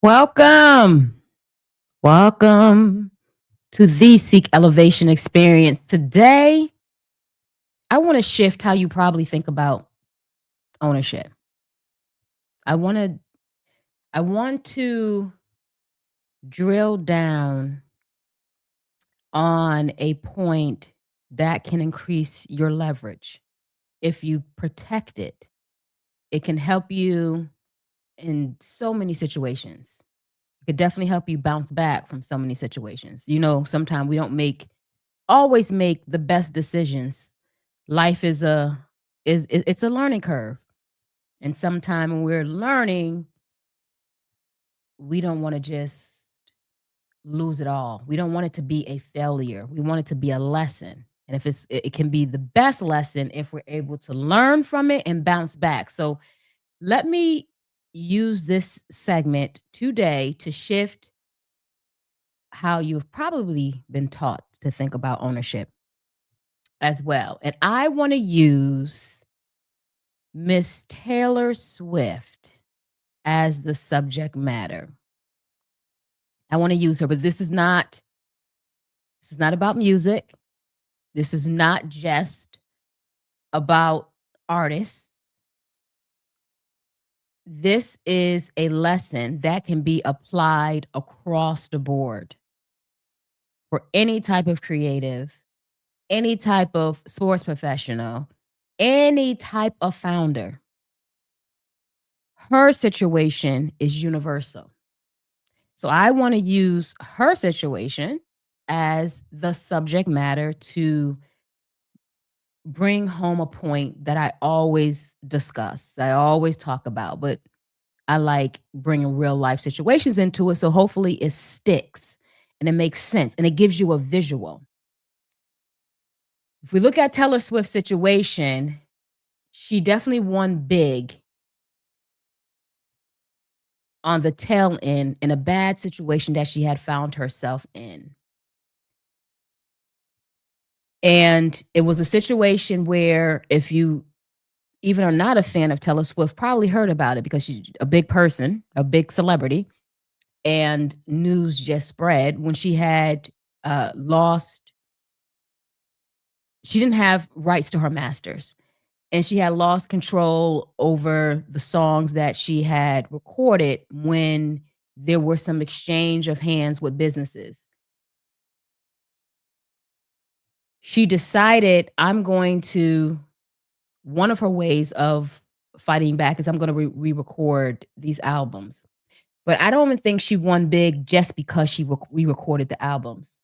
Welcome. Welcome to the Seek Elevation experience. Today, I want to shift how you probably think about ownership. I want to I want to drill down on a point that can increase your leverage. If you protect it, it can help you in so many situations. It could definitely help you bounce back from so many situations. Sometimes we don't always make the best decisions. Life it's a learning curve. And sometime when we're learning, we don't want to just lose it all. We don't want it to be a failure. We want it to be a lesson. And if it can be the best lesson if we're able to learn from it and bounce back. So let me use this segment today to shift how you've probably been taught to think about ownership as well. And I want to use Miss Taylor Swift as the subject matter. I want to use her, but this is not about music. This is not just about artists. This is a lesson that can be applied across the board for any type of creative, any type of sports professional, any type of founder. Her situation is universal. So I want to use her situation as the subject matter to bring home a point that I always discuss, I always talk about, but I like bringing real life situations into it. So hopefully it sticks and it makes sense and it gives you a visual. If we look at Taylor Swift's situation, she definitely won big on the tail end in a bad situation that she had found herself in. And it was a situation where if you even are not a fan of Taylor Swift, probably heard about it because she's a big person, a big celebrity, and news just spread when she had lost, she didn't have rights to her masters. And she had lost control over the songs that she had recorded when there were some exchange of hands with businesses. She decided, one of her ways of fighting back is I'm going to re-record these albums. But I don't even think she won big just because she re-recorded the albums.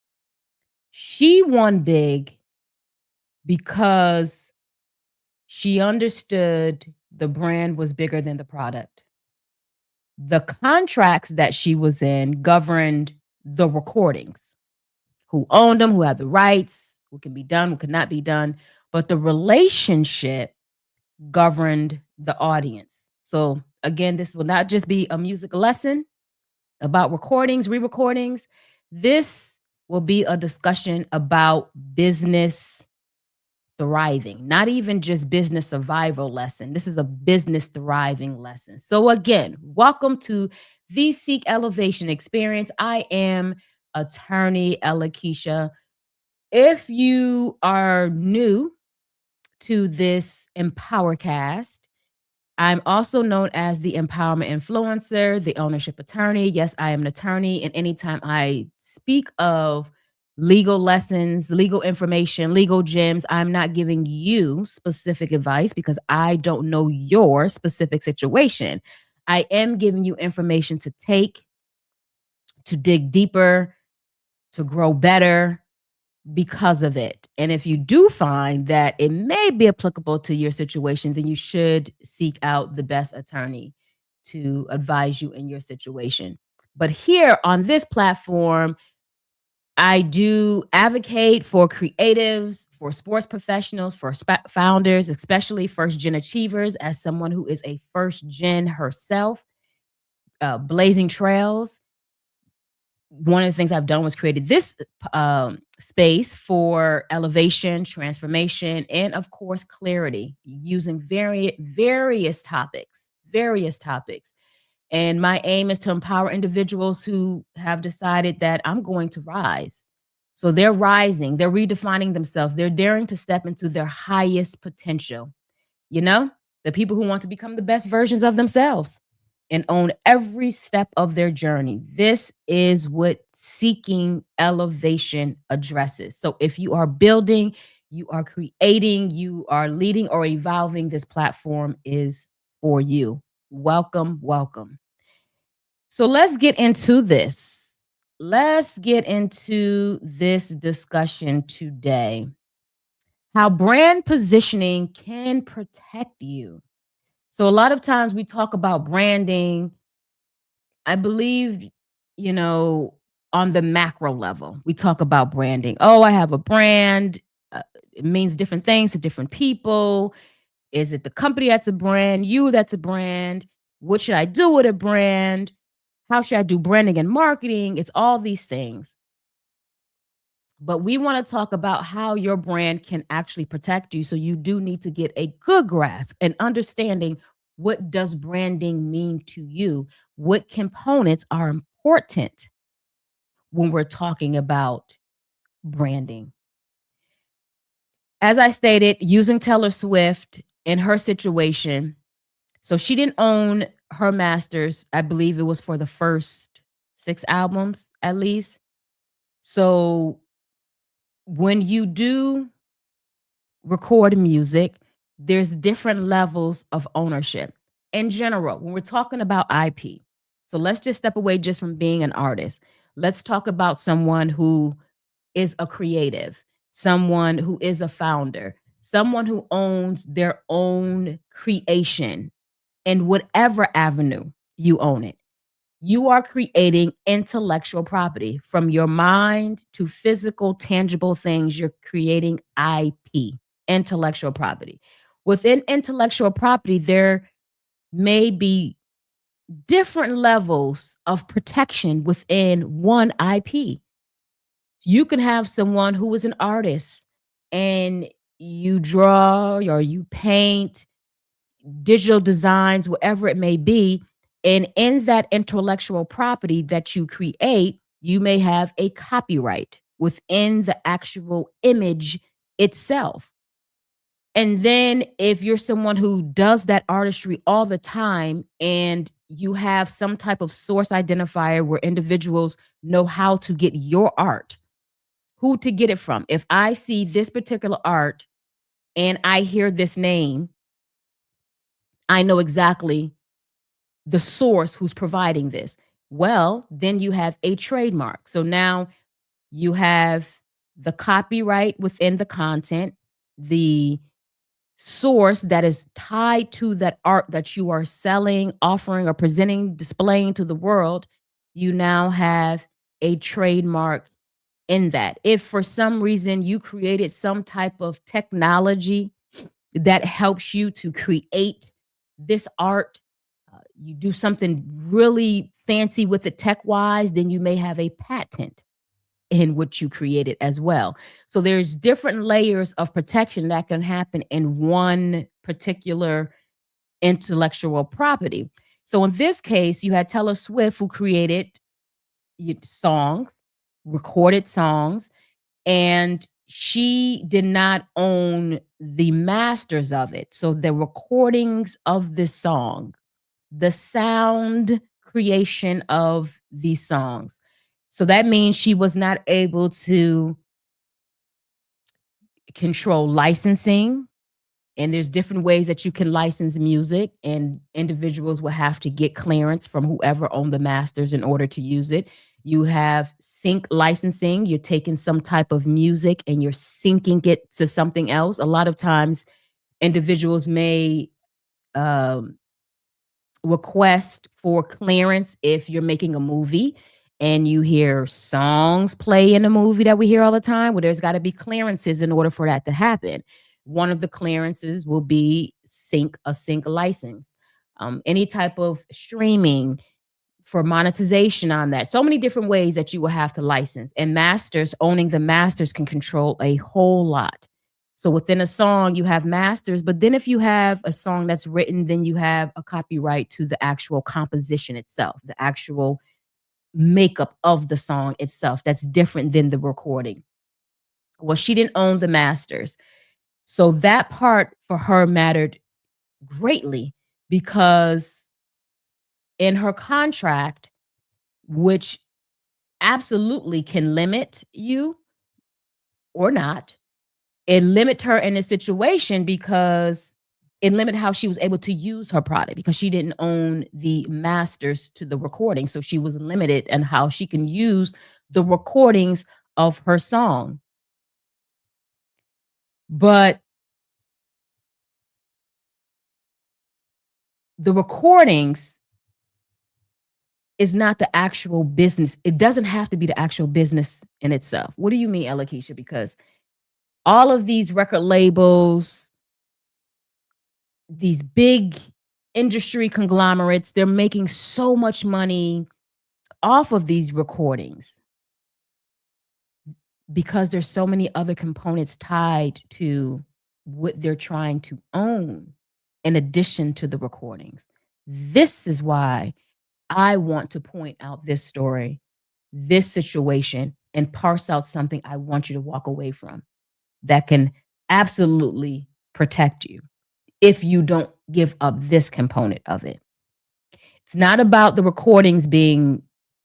She won big because she understood the brand was bigger than the product. The contracts that she was in governed the recordings, who owned them, who had the rights, what can be done, what could not be done. But the relationship governed the audience. So again, this will not just be a music lesson about recordings, re-recordings. This will be a discussion about business thriving, not even just business survival lesson. This is a business thriving lesson. So again, welcome to the Seek Elevation experience. I am attorney Ella Keisha. If you are new to this EmpowerCast, I'm also known as the empowerment influencer, the ownership attorney. Yes, I am an attorney. And anytime I speak of legal lessons, legal information, legal gems, I'm not giving you specific advice because I don't know your specific situation. I am giving you information to take, to dig deeper, to grow better, because of it. And if you do find that it may be applicable to your situation, then you should seek out the best attorney to advise you in your situation. But here on this platform, I do advocate for creatives, for sports professionals, for founders, especially first gen achievers, as someone who is a first gen herself, blazing trails. One of the things I've done was created this space for elevation, transformation, and of course, clarity using various topics, various topics. And my aim is to empower individuals who have decided that I'm going to rise. So they're rising, they're redefining themselves, they're daring to step into their highest potential. You know, the people who want to become the best versions of themselves and own every step of their journey. This is what seeking elevation addresses. So if you are building, you are creating, you are leading or evolving, this platform is for you. Welcome, welcome. So let's get into this. Let's get into this discussion today. How brand positioning can protect you. So a lot of times we talk about branding, I believe, you know, on the macro level. We talk about branding. Oh, I have a brand. It means different things to different people. Is it the company that's a brand? You that's a brand? What should I do with a brand? How should I do branding and marketing? It's all these things. But we want to talk about how your brand can actually protect you. So you do need to get a good grasp and understanding, what does branding mean to you? What components are important when we're talking about branding? As I stated, using Taylor Swift in her situation, so she didn't own her masters. I believe it was for the first 6 albums at least. So when you do record music, there's different levels of ownership. In general, when we're talking about IP, so let's just step away just from being an artist. Let's talk about someone who is a creative, someone who is a founder, someone who owns their own creation in whatever avenue you own it. You are creating intellectual property from your mind to physical, tangible things. You're creating IP, intellectual property. Within intellectual property, there may be different levels of protection within one IP. You can have someone who is an artist and you draw or you paint, digital designs, whatever it may be. And in that intellectual property that you create, you may have a copyright within the actual image itself. And then if you're someone who does that artistry all the time and you have some type of source identifier where individuals know how to get your art, who to get it from. If I see this particular art and I hear this name, I know exactly the source who's providing this. Well, then you have a trademark. So now you have the copyright within the content, the source that is tied to that art that you are selling, offering, or presenting, displaying to the world. You now have a trademark in that. If for some reason you created some type of technology that helps you to create this art, you do something really fancy with it tech wise, then you may have a patent in what you created as well. So there's different layers of protection that can happen in one particular intellectual property. So in this case, you had Taylor Swift who created songs, recorded songs, and she did not own the masters of it. So the recordings of this song, the sound creation of these songs. So that means she was not able to control licensing. And there's different ways that you can license music, and individuals will have to get clearance from whoever owned the masters in order to use it. You have sync licensing. You're taking some type of music and you're syncing it to something else. A lot of times, individuals may um, request for clearance if you're making a movie and you hear songs play in a movie that we hear all the time. Well, there's got to be clearances in order for that to happen. One of the clearances will be a sync license. Any type of streaming for monetization on that. So many different ways that you will have to license. And masters, owning the masters can control a whole lot. So within a song, you have masters, but then if you have a song that's written, then you have a copyright to the actual composition itself, the actual makeup of the song itself. That's different than the recording. Well, she didn't own the masters. So that part for her mattered greatly because in her contract, which absolutely can limit you or not, it limit her in a situation because it limit how she was able to use her product because she didn't own the masters to the recording. So she was limited in how she can use the recordings of her song. But the recordings is not the actual business. It doesn't have to be the actual business in itself. What do you mean, Elakeisha? Because all of these record labels, these big industry conglomerates, they're making so much money off of these recordings because there's so many other components tied to what they're trying to own in addition to the recordings. This is why I want to point out this story, this situation, and parse out something I want you to walk away from that can absolutely protect you if you don't give up this component of it. It's not about the recordings being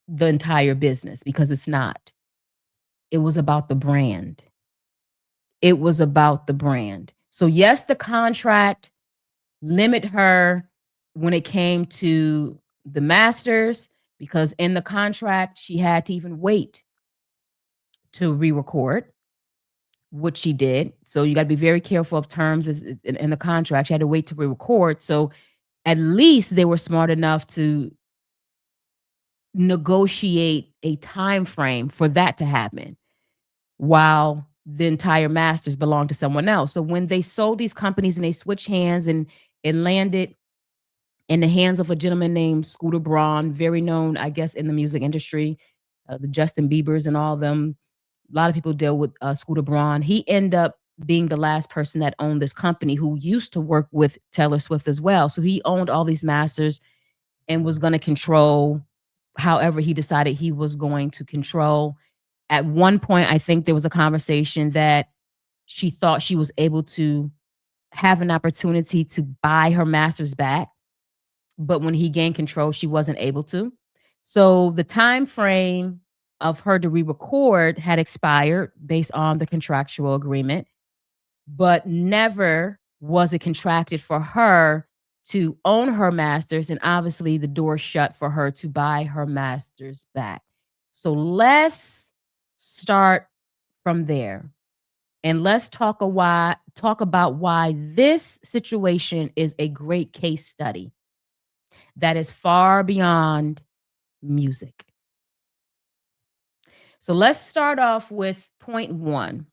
the entire business because it's not. It was about the brand. It was about the brand. So, yes, the contract limit her when it came to the masters because in the contract, she had to even wait to re-record, which she did. So you got to be very careful of terms in the contract. She had to wait to re-record. So at least they were smart enough to negotiate a time frame for that to happen while the entire masters belonged to someone else. So when they sold these companies and they switched hands and it landed in the hands of a gentleman named Scooter Braun, very known, I guess, in the music industry, the Justin Biebers and all of them. A lot of people deal with Scooter Braun. He ended up being the last person that owned this company who used to work with Taylor Swift as well. So he owned all these masters and was going to control however he decided he was going to control. At one point, I think there was a conversation that she thought she was able to have an opportunity to buy her masters back, but when he gained control, she wasn't able to. So the time frame of her to re-record had expired based on the contractual agreement, but never was it contracted for her to own her masters, and obviously the door shut for her to buy her masters back. So let's start from there. And let's talk about why this situation is a great case study that is far beyond music. So let's start off with point 1.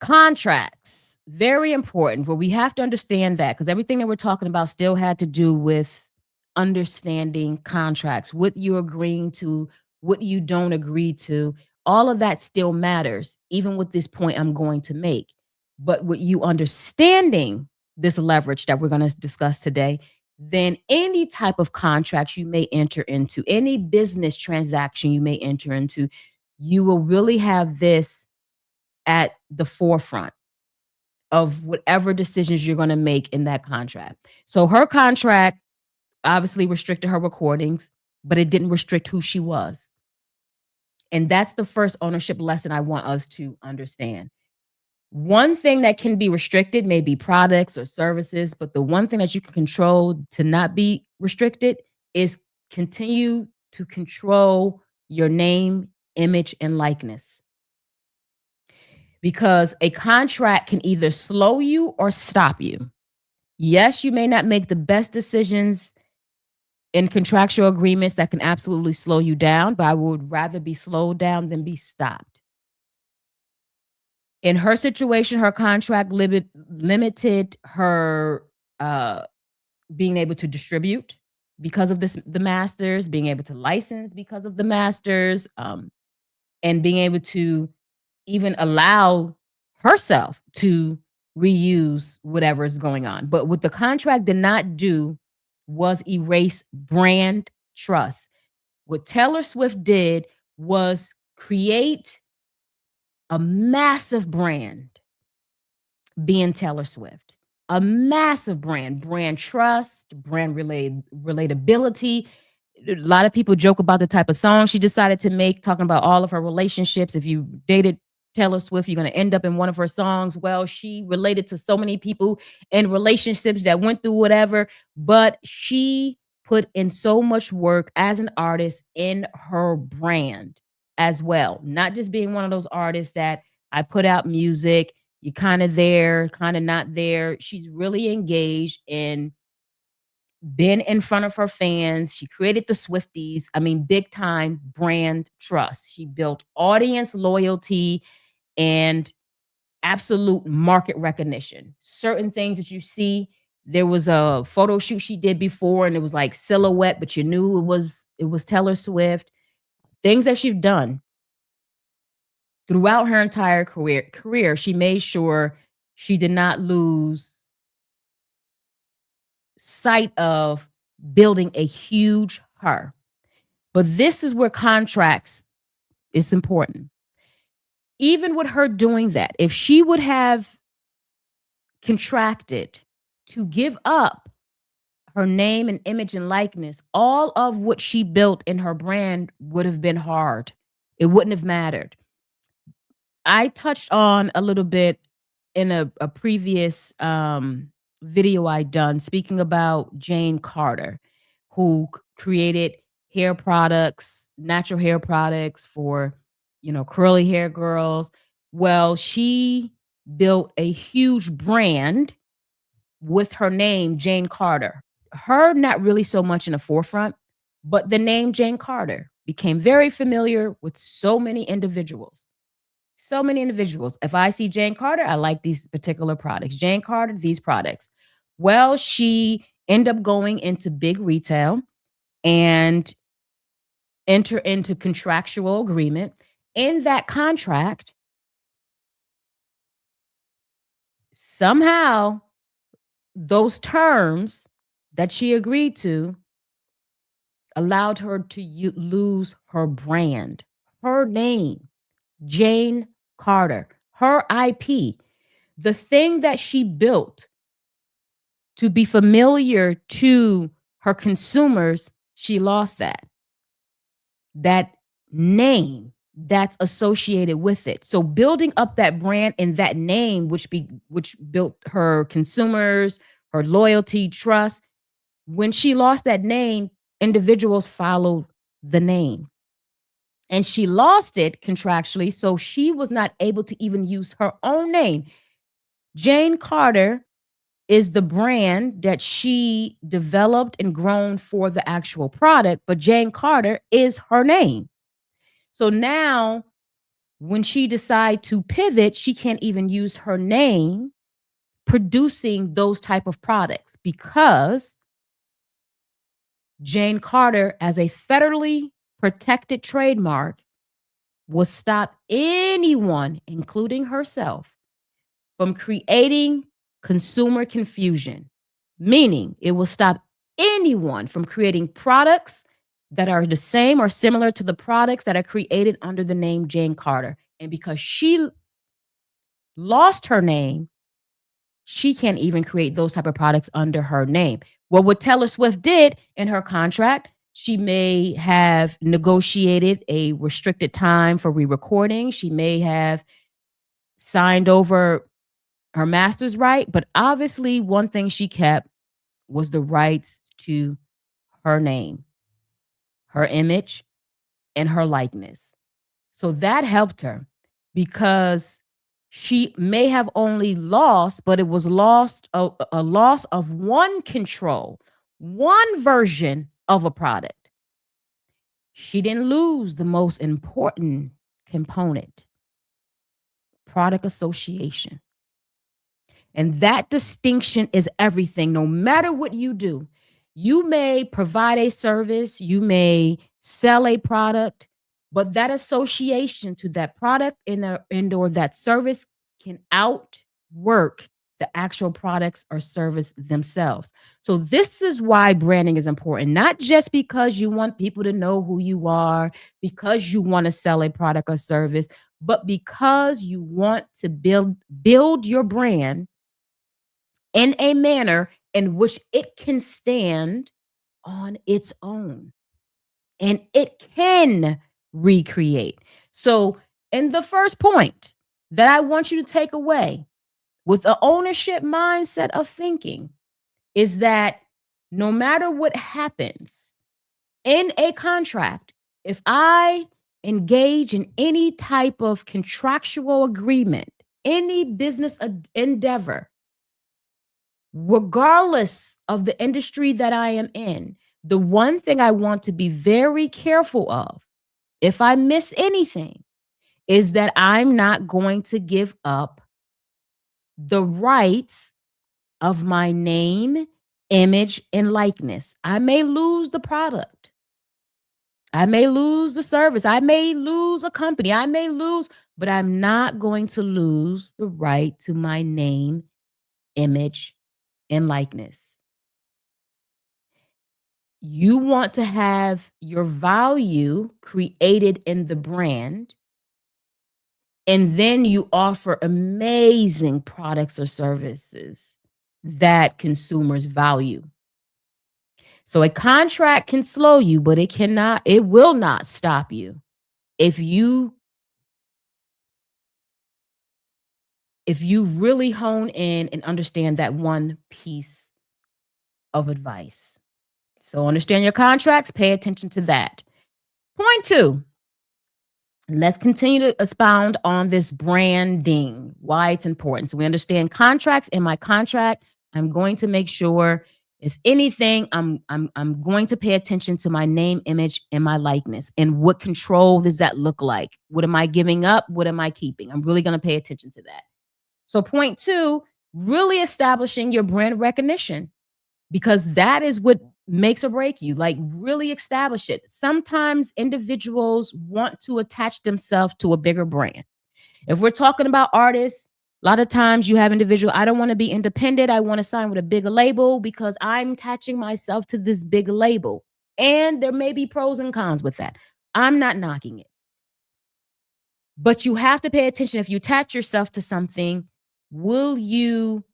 Contracts, very important, but we have to understand that because everything that we're talking about still had to do with understanding contracts, what you're agreeing to, what you don't agree to. All of that still matters, even with this point I'm going to make. But with you understanding this leverage that we're going to discuss today, then any type of contract you may enter into, any business transaction you may enter into, you will really have this at the forefront of whatever decisions you're going to make in that contract. So her contract obviously restricted her recordings, but it didn't restrict who she was. And that's the first ownership lesson I want us to understand. One thing that can be restricted may be products or services, but the one thing that you can control to not be restricted is continue to control your name, image, and likeness. Because a contract can either slow you or stop you. Yes, you may not make the best decisions in contractual agreements that can absolutely slow you down, but I would rather be slowed down than be stopped. In her situation, her contract limited her being able to distribute because of the masters, being able to license because of the masters, and being able to even allow herself to reuse whatever is going on. But what the contract did not do was erase brand trust. What Taylor Swift did was create a massive brand being Taylor Swift. A massive brand trust, relatability. A lot of people joke about the type of song she decided to make, talking about all of her relationships. If you dated Taylor Swift, you're going to end up in one of her songs. Well, she related to so many people in relationships that went through whatever, but she put in so much work as an artist in her brand as well. Not just being one of those artists that I put out music, you're kind of there, kind of not there. She's really engaged in been in front of her fans. She created the Swifties. I mean, big time brand trust. She built audience loyalty and absolute market recognition. Certain things that you see, there was a photo shoot she did before and it was like silhouette, but you knew it was Taylor Swift. Things that she's done throughout her entire career, she made sure she did not lose sight of building a huge her. But this is where contracts is important. Even with her doing that, if she would have contracted to give up her name and image and likeness, all of what she built in her brand would have been hard. It wouldn't have mattered. I touched on a little bit in a previous video I done speaking about Jane Carter, who created hair products, natural hair products for, curly hair girls. Well, she built a huge brand with her name, Jane Carter. Her not really so much in the forefront, but the name Jane Carter became very familiar with so many individuals. So many individuals. If I see Jane Carter, I like these particular products. Jane Carter, these products. Well, she ended up going into big retail and enter into contractual agreement. In that contract, somehow those terms that she agreed to allowed her to lose her brand, her name, Jane Carter, her IP, the thing that she built to be familiar to her consumers, she lost that. That name that's associated with it. So building up that brand and that name, which built her consumers, her loyalty, trust. When she lost that name, individuals followed the name. And she lost it contractually, so she was not able to even use her own name. Jane Carter is the brand that she developed and grown for the actual product, but Jane Carter is her name. So now when she decides to pivot, she can't even use her name producing those type of products because Jane Carter, as a federally protected trademark, will stop anyone, including herself, from creating consumer confusion, meaning it will stop anyone from creating products that are the same or similar to the products that are created under the name Jane Carter. And because she lost her name, she can't even create those type of products under her name. Well, what Taylor Swift did in her contract, she may have negotiated a restricted time for re-recording. She may have signed over her master's right, but obviously one thing she kept was the rights to her name, her image, and her likeness. So that helped her because she may have only lost, but it was lost a loss of one control, one version of a product. She didn't lose the most important component, product association. And that distinction is everything, no matter what you do. You may provide a service, you may sell a product, but that association to that product and or that service can outwork the actual products or service themselves. So this is why branding is important, not just because you want people to know who you are, because you want to sell a product or service, but because you want to build your brand in a manner in which it can stand on its own and it can recreate. So, in the first point that I want you to take away with an ownership mindset of thinking is that no matter what happens in a contract, if I engage in any type of contractual agreement, any business endeavor, regardless of the industry that I am in, the one thing I want to be very careful of, if I miss anything, is that I'm not going to give up the rights of my name, image, and likeness. I may lose the product. I may lose the service. I may lose a company. I may lose, but I'm not going to lose the right to my name, image, and likeness. You want to have your value created in the brand, and then you offer amazing products or services that consumers value. So a contract can slow you, but it will not stop you. If you really hone in and understand that one piece of advice. So understand your contracts, pay attention to that. Point 2, let's continue to expound on this branding, why it's important. So we understand contracts. In my contract, I'm going to make sure, if anything, I'm going to pay attention to my name, image, and my likeness. And what control does that look like? What am I giving up? What am I keeping? I'm really going to pay attention to that. So point 2, really establishing your brand recognition, because that is what makes or break you. Like, really establish it. Sometimes individuals want to attach themselves to a bigger brand. If we're talking about artists, a lot of times you have individual, I don't want to be independent. I want to sign with a bigger label because I'm attaching myself to this big label. And there may be pros and cons with that. I'm not knocking it. But you have to pay attention. If you attach yourself to something, will you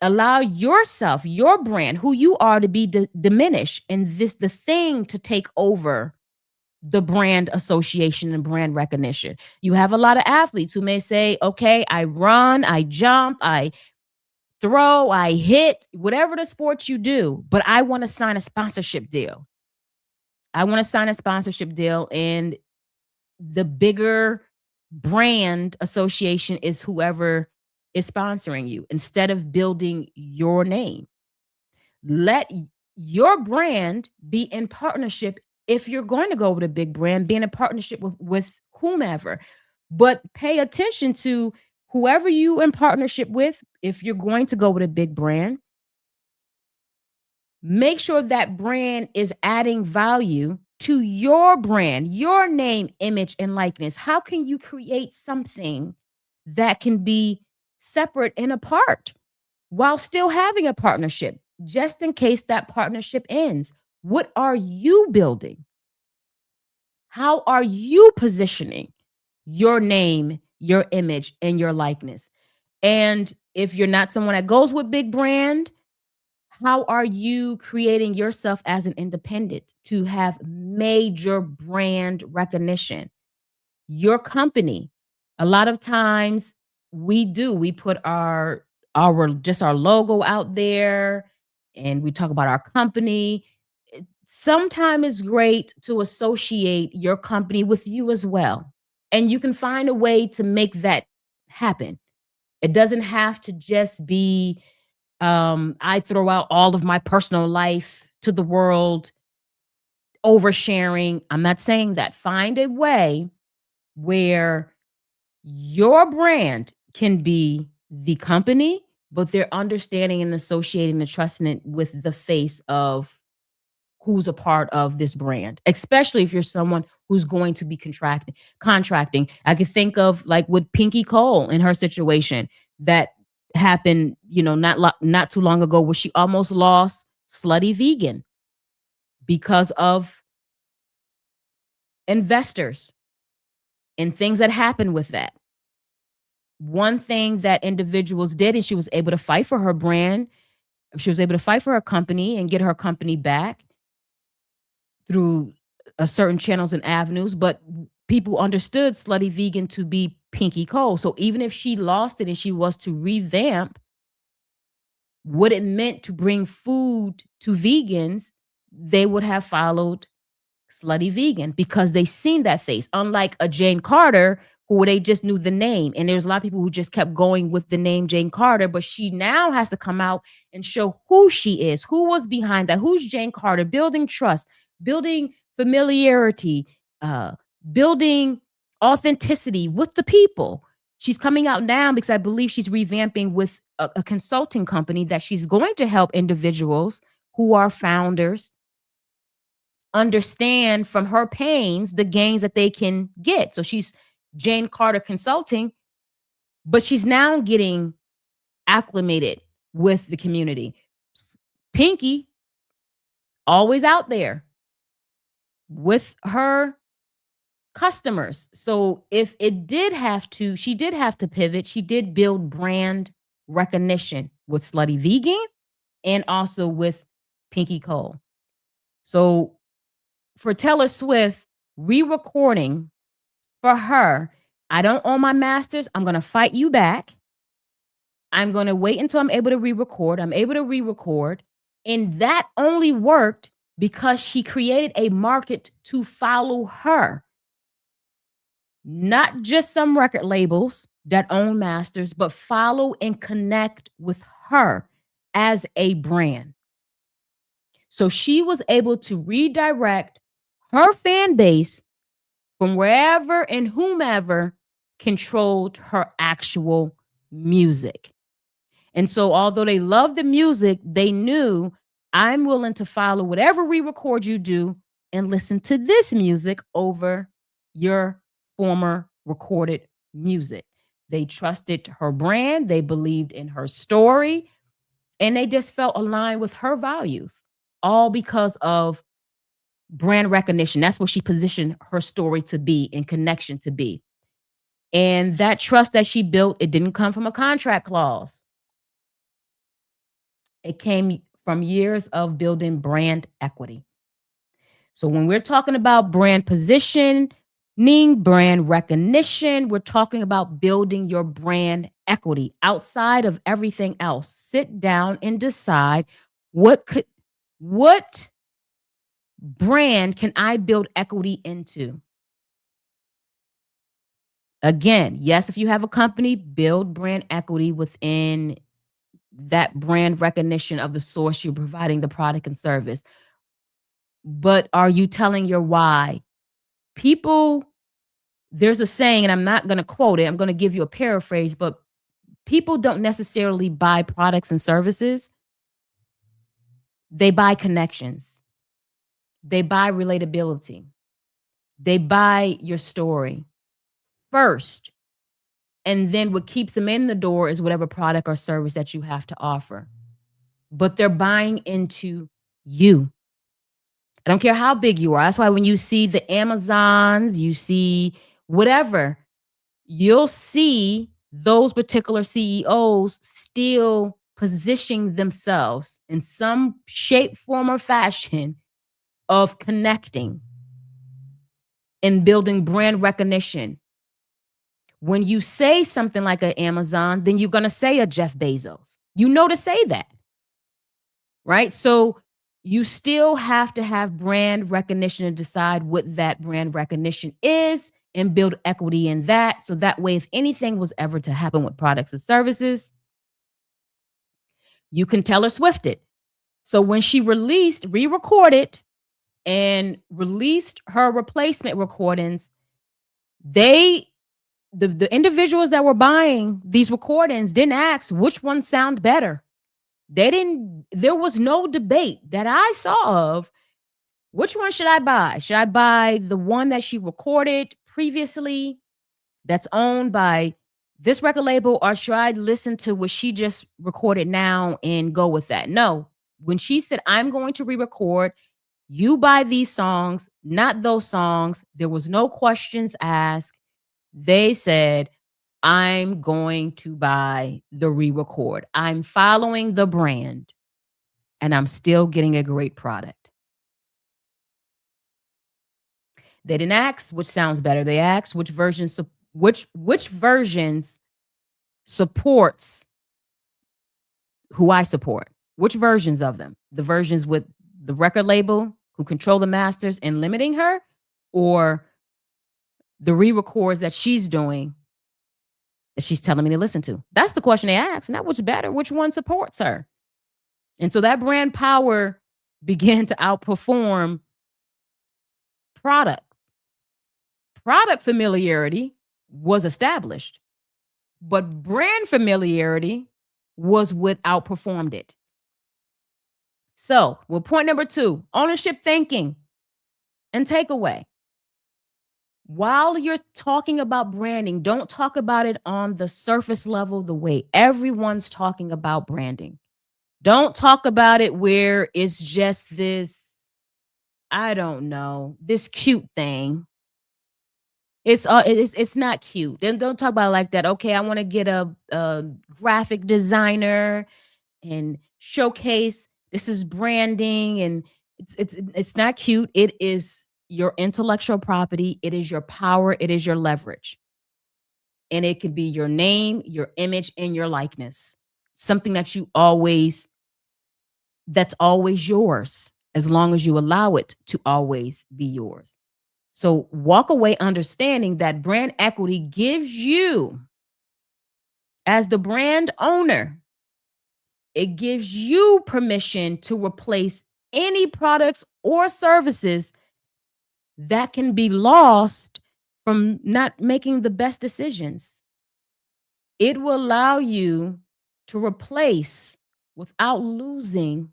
allow yourself, your brand, who you are, to be diminished, and the thing to take over the brand association and brand recognition? You have a lot of athletes who may say, okay, I run, I jump, I throw, I hit, whatever the sports you do, but I want to sign a sponsorship deal. I want to sign a sponsorship deal, and the bigger brand association is whoever is sponsoring you, instead of building your name. Let your brand be in partnership. If you're going to go with a big brand, be in a partnership with whomever, but pay attention to whoever you in partnership with. If you're going to go with a big brand, make sure that brand is adding value to your brand, your name, image, and likeness. How can you create something that can be separate and apart while still having a partnership, just in case that partnership ends? What are you building? How are you positioning your name, your image, and your likeness? And if you're not someone that goes with big brand, how are you creating yourself as an independent to have major brand recognition? Your company. A lot of times we put our logo out there, and we talk about our company. Sometimes it's great to associate your company with you as well. And you can find a way to make that happen. It doesn't have to just be, I throw out all of my personal life to the world, oversharing. I'm not saying that. Find a way where your brand can be the company, but they're understanding and associating and trusting it with the face of who's a part of this brand, especially if you're someone who's going to be contracting. I could think of like with Pinky Cole in her situation that happened, not too long ago, where she almost lost Slutty Vegan because of investors and things that happened with that. One thing that individuals did, and she was able to fight for her brand, she was able to fight for her company and get her company back through certain channels and avenues, but people understood Slutty Vegan to be Pinky Cole. So even if she lost it and she was to revamp what it meant to bring food to vegans, they would have followed Slutty Vegan because they seen that face. Unlike a Jane Carter, who they just knew the name. And there's a lot of people who just kept going with the name Jane Carter, but she now has to come out and show who she is, who was behind that, who's Jane Carter, building trust, building familiarity, uh, building authenticity with the people. She's coming out now because I believe she's revamping with a consulting company that she's going to help individuals who are founders understand from her pains the gains that they can get. So she's Jane Carter Consulting, but she's now getting acclimated with the community. Pinky, always out there with her customers. So if she did have to pivot, she did build brand recognition with Slutty Vegan and also with Pinky Cole. So for Taylor Swift, re-recording for her, I don't own my masters. I'm going to fight you back. I'm going to wait until I'm able to re-record. I'm able to re-record. And that only worked because she created a market to follow her. Not just some record labels that own masters, but follow and connect with her as a brand. So she was able to redirect her fan base from wherever and whomever controlled her actual music. And so although they loved the music, they knew, I'm willing to follow whatever re-record you do and listen to this music over your former recorded music. They trusted her brand, they believed in her story, and they just felt aligned with her values, all because of brand recognition. That's what she positioned her story to be and connection to be. And that trust that she built, it didn't come from a contract clause. It came from years of building brand equity. So when we're talking about brand positioning, brand recognition, we're talking about building your brand equity outside of everything else. Sit down and decide what brand can I build equity into? Again, yes, if you have a company, build brand equity within that brand recognition of the source you're providing the product and service. But are you telling your why? There's a saying, and I'm not going to quote it, I'm going to give you a paraphrase, but people don't necessarily buy products and services. They buy connections. They buy relatability. They buy your story first. And then what keeps them in the door is whatever product or service that you have to offer. But they're buying into you. I don't care how big you are. That's why when you see the Amazons, you see whatever, you'll see those particular CEOs still positioning themselves in some shape, form, or fashion of connecting and building brand recognition. When you say something like an Amazon, then you're going to say a Jeff Bezos. You know to say that, right? So you still have to have brand recognition and decide what that brand recognition is and build equity in that. So that way, if anything was ever to happen with products and services, you can Taylor Swift it. So when she re-recorded and released her replacement recordings, the individuals that were buying these recordings didn't ask which one sound better. There was no debate that I saw of Which one should I buy? Should I buy the one that she recorded previously that's owned by this record label, or should I listen to what she just recorded now and go with that? No. When she said, I'm going to re record, you buy these songs, not those songs. There was no questions asked. They said, I'm going to buy the re record. I'm following the brand and I'm still getting a great product. They didn't ask which sounds better. They asked which versions which versions supports who I support. Which versions of them? The versions with the record label who control the masters and limiting her, or the re-records that she's doing that she's telling me to listen to? That's the question they asked, not which better, which one supports her. And so that brand power began to outperform product. Product familiarity was established, but brand familiarity was what outperformed it. So, well, point number 2, ownership thinking and takeaway. While you're talking about branding, don't talk about it on the surface level the way everyone's talking about branding. Don't talk about it where it's just this, I don't know, this cute thing. It's not cute. Then don't talk about it like that. Okay, I want to get a graphic designer and showcase this is branding, and it's not cute. It is your intellectual property. It is your power. It is your leverage. And it could be your name, your image, and your likeness. Something that's always yours, as long as you allow it to always be yours. So walk away understanding that brand equity gives you, as the brand owner, it gives you permission to replace any products or services that can be lost from not making the best decisions. It will allow you to replace without losing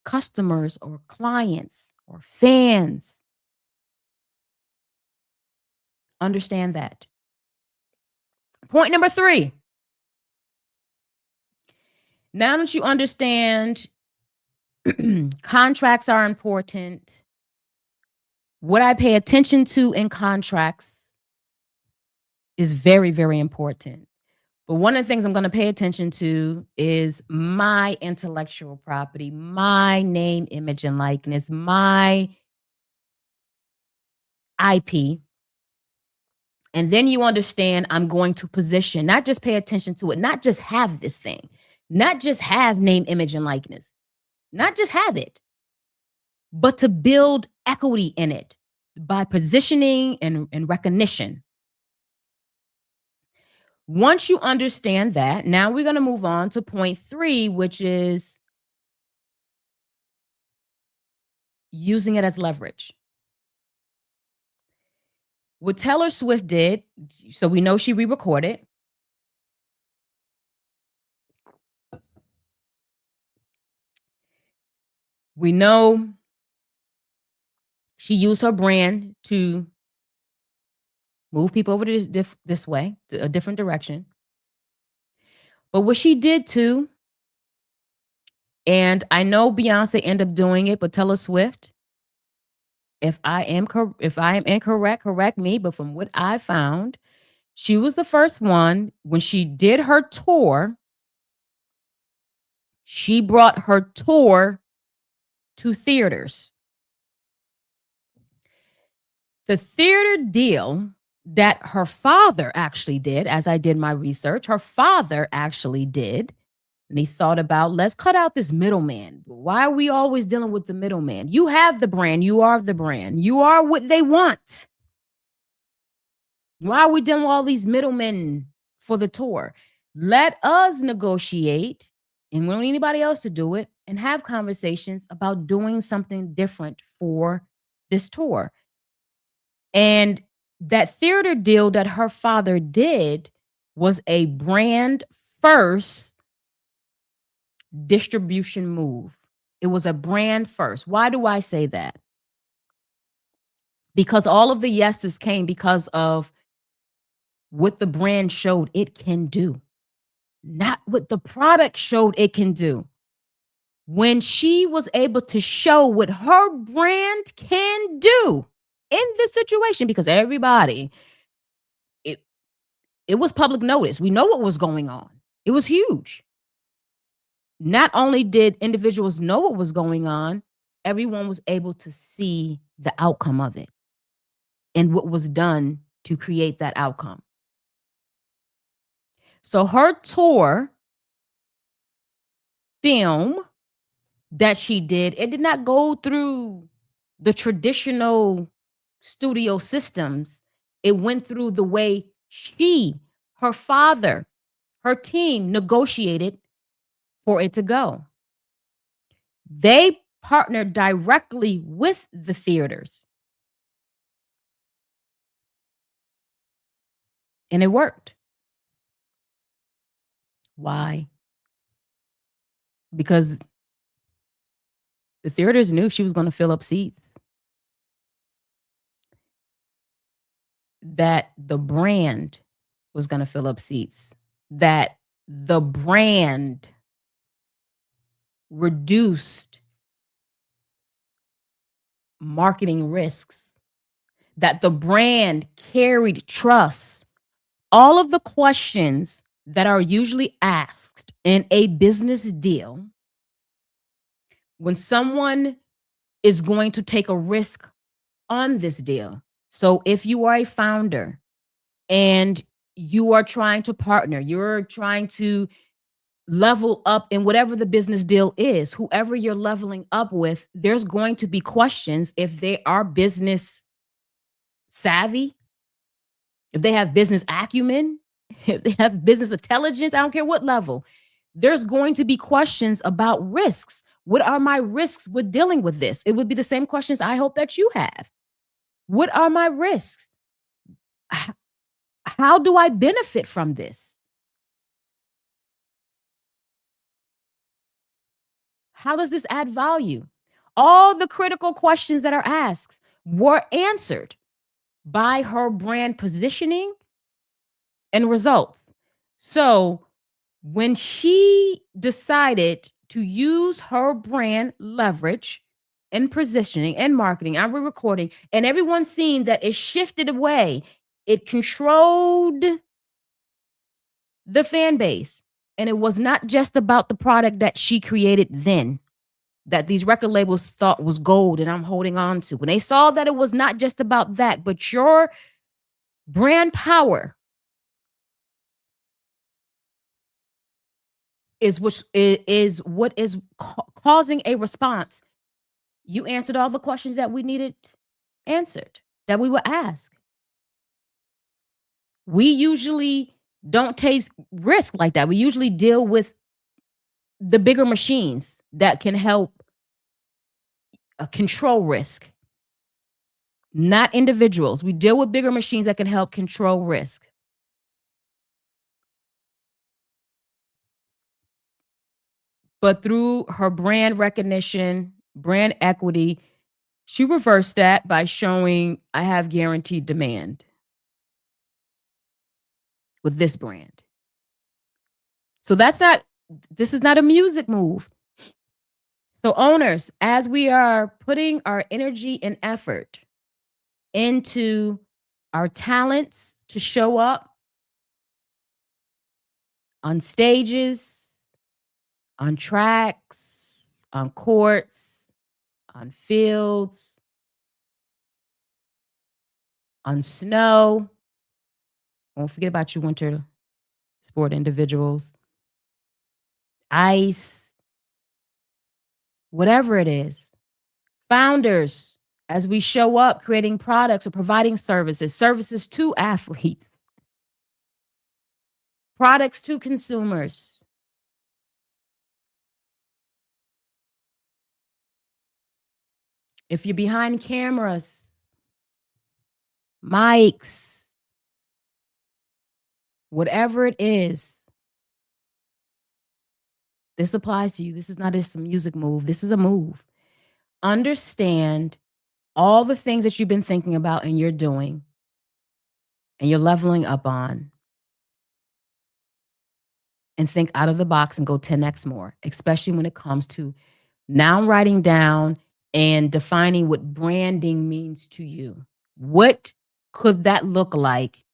customers or clients or fans. Understand that. Point number 3. Now that you understand contracts are important, what I pay attention to in contracts is very, very important. But one of the things I'm going to pay attention to is my intellectual property, my name, image, and likeness, my IP. And then you understand I'm going to position, not just pay attention to it, not just have this thing, not just have name, image, and likeness, not just have it, but to build equity in it by positioning and recognition. Once you understand that, now we're going to move on to point 3, which is using it as leverage. What Taylor Swift did, so we know she re-recorded. We know she used her brand to move people over to this way, to a different direction. But what she did too, and I know Beyonce ended up doing it, but Taylor Swift, if I am incorrect, correct me. But from what I found, she was the first one when she did her tour. She brought her tour to theaters. The theater deal that her father actually did, as I did my research, her father actually did. And he thought about, let's cut out this middleman. Why are we always dealing with the middleman? You have the brand. You are the brand. You are what they want. Why are we dealing with all these middlemen for the tour? Let us negotiate, and we don't need anybody else to do it, and have conversations about doing something different for this tour. And that theater deal that her father did was a brand first distribution move. It was a brand first. Why do I say that? because all of the yeses came because of what the brand showed it can do, not what the product showed it can do. When she was able to show what her brand can do in this situation, because everybody, it it was public notice. We know what was going on. It was huge. Not only did individuals know what was going on, everyone was able to see the outcome of it and what was done to create that outcome. So her tour film that she did, it did not go through the traditional studio systems. It went through the way her father, her team negotiated for it to go. They partnered directly with the theaters, and it worked. Why? Because the theaters knew she was going to fill up seats, that the brand was going to fill up seats, that the brand reduced marketing risks, that the brand carried trust. All of the questions that are usually asked in a business deal when someone is going to take a risk on this deal. So if you are a founder and you are trying to partner, you're trying to level up in whatever the business deal is, whoever you're leveling up with, there's going to be questions if they are business savvy, if they have business acumen, if they have business intelligence, I don't care what level. There's going to be questions about risks. What are my risks with dealing with this? It would be the same questions I hope that you have. What are my risks? How do I benefit from this? How does this add value? All the critical questions that are asked were answered by her brand positioning and results. So when she decided to use her brand leverage and positioning and marketing and re-recording, and everyone's seen that it shifted away, it controlled the fan base. And it was not just about the product that she created then, that these record labels thought was gold and I'm holding on to. When they saw that it was not just about that, but your brand power is what is causing a response. You answered all the questions that we needed answered, that we would ask. We usually don't take risk like that. We usually deal with the bigger machines that can help control risk, not individuals. We deal with bigger machines that can help control risk. But through her brand recognition, brand equity, she reversed that by showing I have guaranteed demand with this brand. So this is not a music move. So owners, as we are putting our energy and effort into our talents to show up on stages, on tracks, on courts, on fields, on snow. Don't forget about you winter sport individuals. Ice, whatever it is. Founders, as we show up creating products or providing services to athletes, products to consumers. If you're behind cameras, mics, whatever it is, this applies to you. This is not just a music move. This is a move. Understand all the things that you've been thinking about and you're doing and you're leveling up on, and think out of the box and go 10x more, especially when it comes to now writing down and defining what branding means to you. What could that look like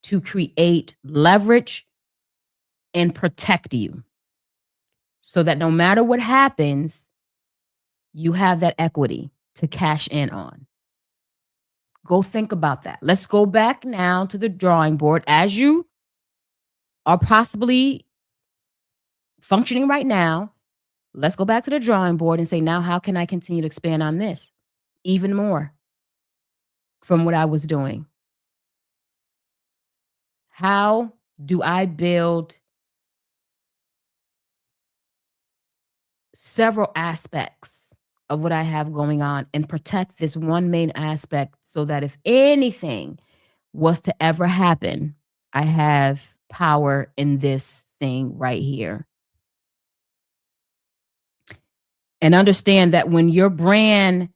to create leverage and protect you so that no matter what happens, you have that equity to cash in on? Go think about that. Let's go back now to the drawing board as you are possibly functioning right now. Let's go back to the drawing board and say, now, how can I continue to expand on this even more from what I was doing? How do I build several aspects of what I have going on and protect this one main aspect so that if anything was to ever happen, I have power in this thing right here? And understand that when your brand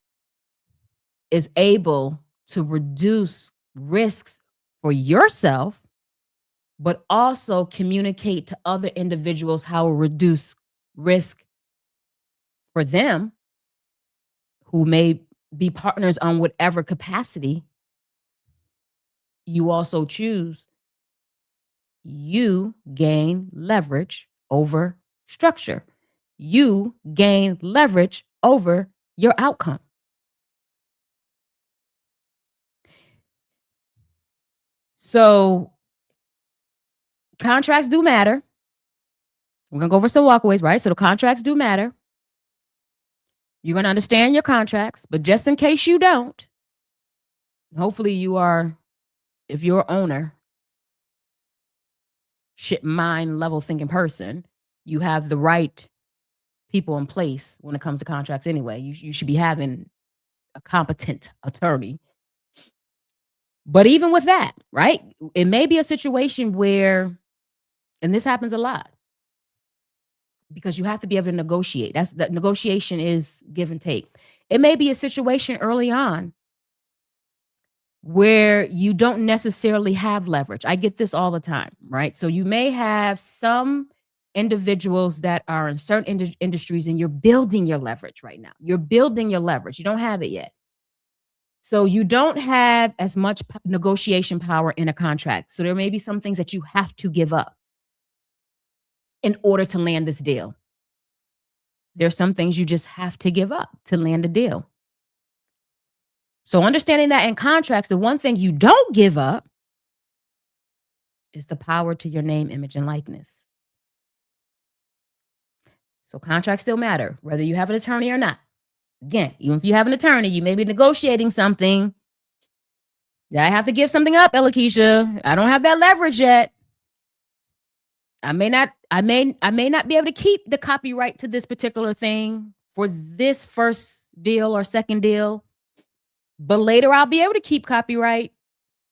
is able to reduce risks for yourself, but also communicate to other individuals how to reduce risk for them who may be partners on whatever capacity you also choose, you gain leverage over structure. You gain leverage over your outcome. So contracts do matter. We're going to go over some walkaways, right? So the contracts do matter. You're going to understand your contracts, but just in case you don't, hopefully you are, if you're an owner, shit mind level thinking person, you have the right people in place when it comes to contracts anyway. You should be having a competent attorney. But even with that, right? It may be a situation where, and this happens a lot, because you have to be able to negotiate. That's that negotiation is give and take. It may be a situation early on where you don't necessarily have leverage. I get this all the time, right? So you may have some individuals that are in certain industries and you're building your leverage right now. You're building your leverage. You don't have it yet. So you don't have as much negotiation power in a contract. So there may be some things that you have to give up in order to land this deal. There's some things you just have to give up to land a deal. So understanding that in contracts, the one thing you don't give up is the power to your name, image, and likeness. So contracts still matter, whether you have an attorney or not. Again, even if you have an attorney, you may be negotiating something. Yeah, I have to give something up, Elakeisha. I don't have that leverage yet. I may not be able to keep the copyright to this particular thing for this first deal or second deal, but later I'll be able to keep copyright.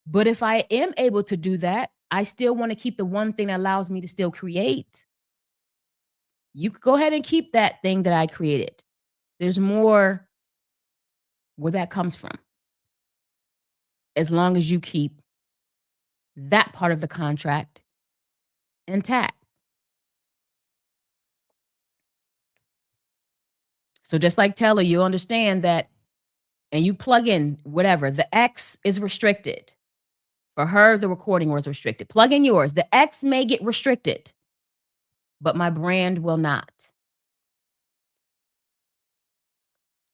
But if I am able to do that, I still want to keep the one thing that allows me to still create. You could go ahead and keep that thing that I created. There's more where that comes from, as long as you keep that part of the contract intact. So just like Taylor, you understand that, and you plug in whatever, the X is restricted. For her, the recording was restricted. Plug in yours. The X may get restricted, but my brand will not.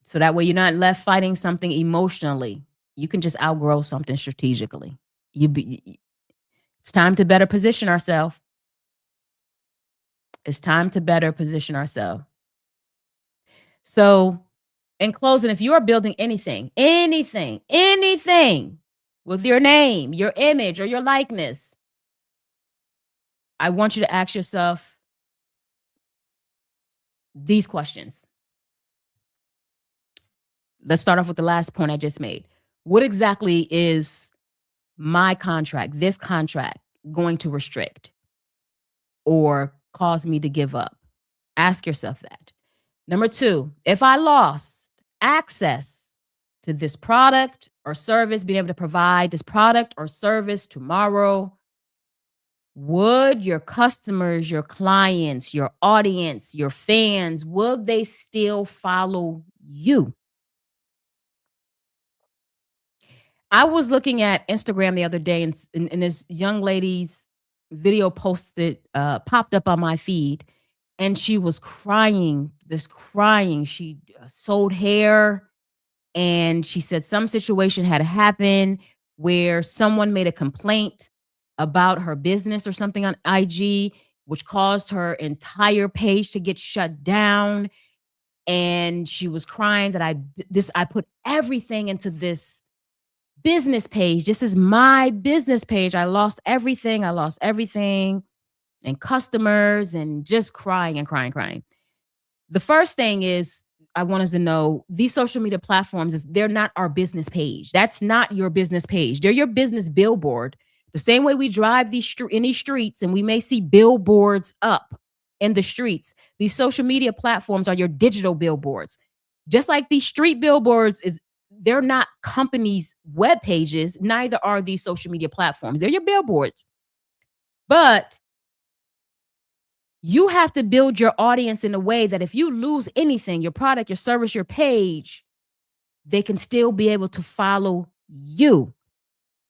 So that way you're not left fighting something emotionally. You can just outgrow something strategically. It's time to better position ourselves. It's time to better position ourselves. So, in closing, if you are building anything with your name, your image, or your likeness, I want you to ask yourself these questions. Let's start off with the last point I just made. What exactly is my contract, this contract, going to restrict or cause me to give up? Ask yourself that. Number two, if I lost access to this product or service, being able to provide this product or service tomorrow, would your customers, your clients, your audience, your fans, will they still follow you? I was looking at Instagram the other day, and and this young lady's video posted popped up on my feed, and she was crying, this crying. She sold hair, and she said some situation had happened where someone made a complaint about her business or something on IG, which caused her entire page to get shut down. And she was crying that I put everything into this business page. This is my business page. I lost everything. I lost everything, and customers, and just crying and crying, crying. The first thing is, I want us to know these social media platforms they're not our business page. That's not your business page. They're your business billboard. The same way we drive in these streets and we may see billboards up in the streets. These social media platforms are your digital billboards. Just like these street billboards they're not companies' web pages, neither are these social media platforms. They're your billboards. But you have to build your audience in a way that if you lose anything, your product, your service, your page, they can still be able to follow you.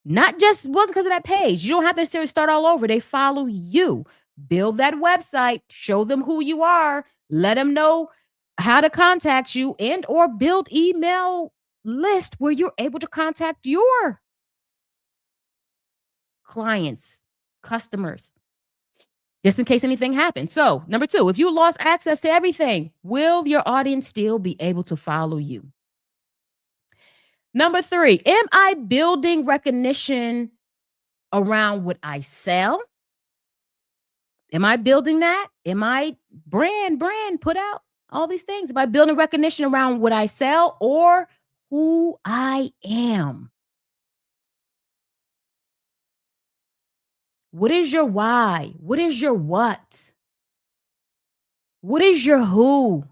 Not just wasn't because of that page. You don't have to necessarily start all over. They follow you. Build that website, show them who you are, let them know how to contact you, and or build email list where you're able to contact your clients, customers, just in case anything happens. So, number 2, if you lost access to everything, will your audience still be able to follow you? Number 3, am I building recognition around what I sell? Am I building that? Am I brand, put out all these things? Am I building recognition around what I sell or who I am? What is your why? What is your what? What is your who?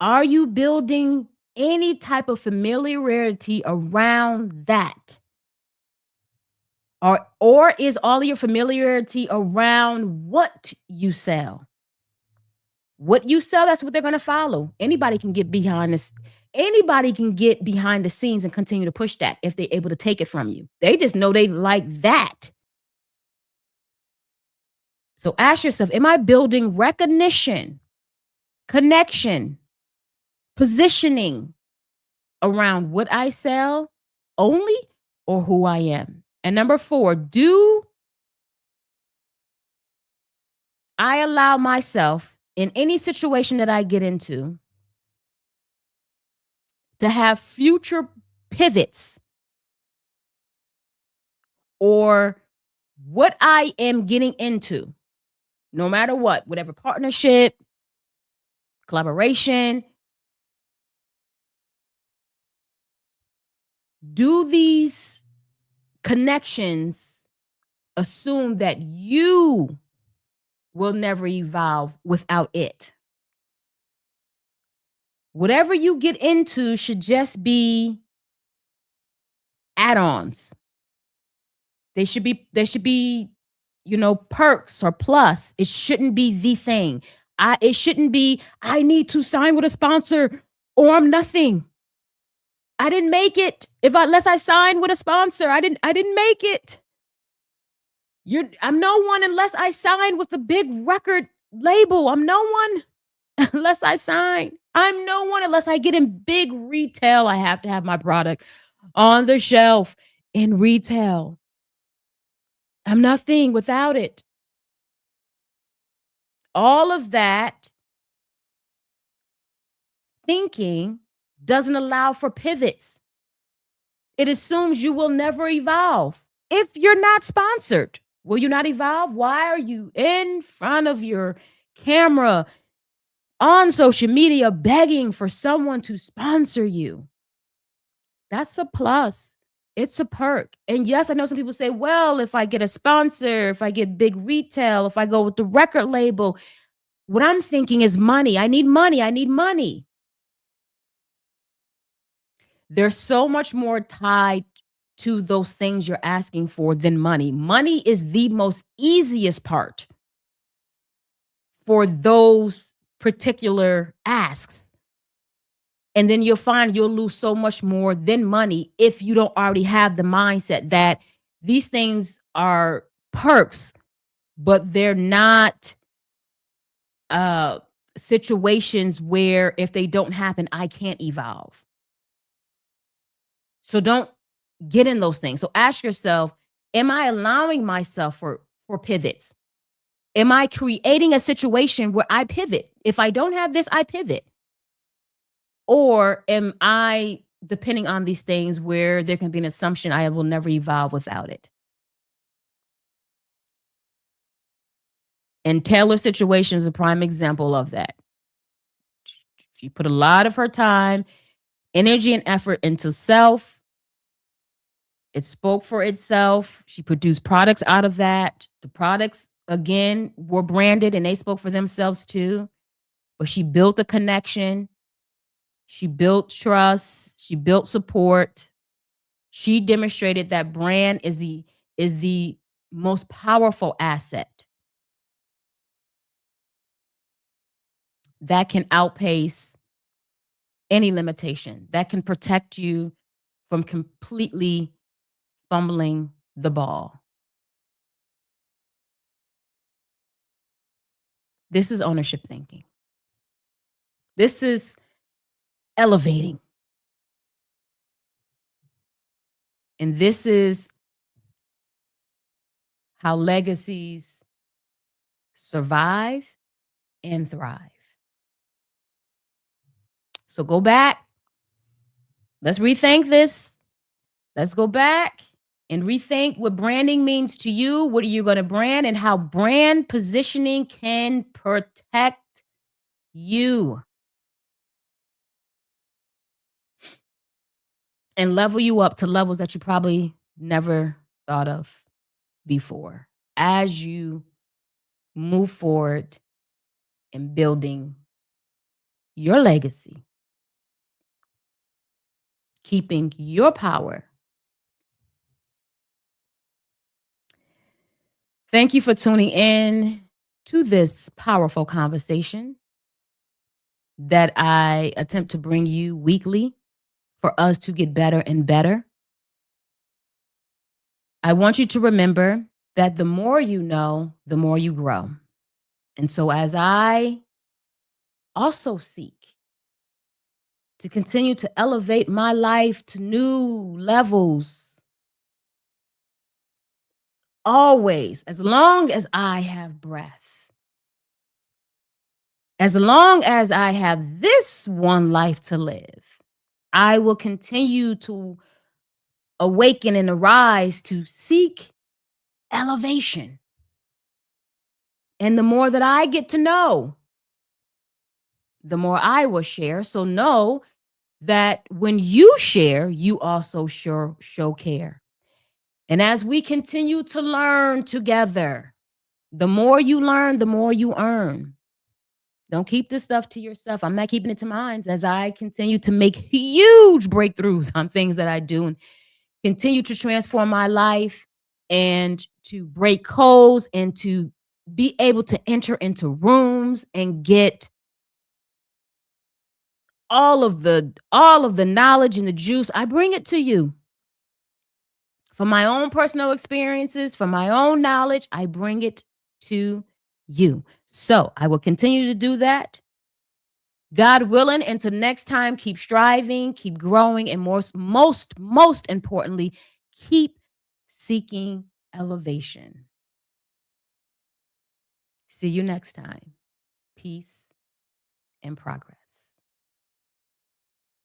Are you building any type of familiarity around that? Or is all of your familiarity around what you sell? What you sell, that's what they're going to follow. Anybody can get behind this. Anybody can get behind the scenes and continue to push that if they're able to take it from you. They just know they like that. So ask yourself, am I building recognition, connection, positioning around what I sell only or who I am? And number 4, do I allow myself in any situation that I get into to have future pivots, or what I am getting into, no matter what, whatever partnership, collaboration, do these connections assume that you will never evolve without it? Whatever you get into should just be add-ons. They should be, perks or plus. It shouldn't be the thing. It shouldn't be I need to sign with a sponsor or I'm nothing. I didn't make it. Unless I sign with a sponsor, I didn't make it. I'm no one unless I sign with a big record label. I'm no one unless I sign. I'm no one unless I get in big retail. I have to have my product on the shelf in retail. I'm nothing without it. All of that thinking doesn't allow for pivots. It assumes you will never evolve. If you're not sponsored, will you not evolve? Why are you in front of your camera on social media begging for someone to sponsor you? That's a plus. It's a perk. And yes, I know some people say, well, if I get a sponsor, if I get big retail, if I go with the record label, what I'm thinking is money. I need money. I need money. There's so much more tied to those things you're asking for than money. Money is the most easiest part for those particular asks. And then you'll find you'll lose so much more than money if you don't already have the mindset that these things are perks, but they're not uh situations where if they don't happen, I can't evolve. So don't get in those things. So ask yourself, am I allowing myself for pivots? Am I creating a situation where I pivot? If I don't have this, I pivot. Or am I depending on these things where there can be an assumption I will never evolve without it? And Taylor's situation is a prime example of that. She put a lot of her time, energy, and effort into self. It spoke for itself. She produced products out of that. The products, again, were branded and they spoke for themselves too. But she built a connection. She built trust. She built support. She demonstrated that brand is the most powerful asset that can outpace any limitation, that can protect you from completely fumbling the ball. This is ownership thinking. This is elevating. And this is how legacies survive and thrive. So go back. Let's rethink this. Let's go back and rethink what branding means to you. What are you going to brand and how brand positioning can protect you and level you up to levels that you probably never thought of before as you move forward in building your legacy, keeping your power. Thank you for tuning in to this powerful conversation that I attempt to bring you weekly for us to get better and better. I want you to remember that the more you know, the more you grow. And so, as I also seek to continue to elevate my life to new levels, always, as long as I have breath, as long as I have this one life to live, I will continue to awaken and arise to seek elevation. And the more that I get to know, the more I will share. So know that when you share, you also show care. And as we continue to learn together, the more you learn, the more you earn. Don't keep this stuff to yourself. I'm not keeping it to mine as I continue to make huge breakthroughs on things that I do and continue to transform my life and to break codes and to be able to enter into rooms and get all of the knowledge and the juice. I bring it to you. From my own personal experiences, from my own knowledge, I bring it to you. So I will continue to do that. God willing, until next time, keep striving, keep growing, and most importantly, keep seeking elevation. See you next time. Peace and progress.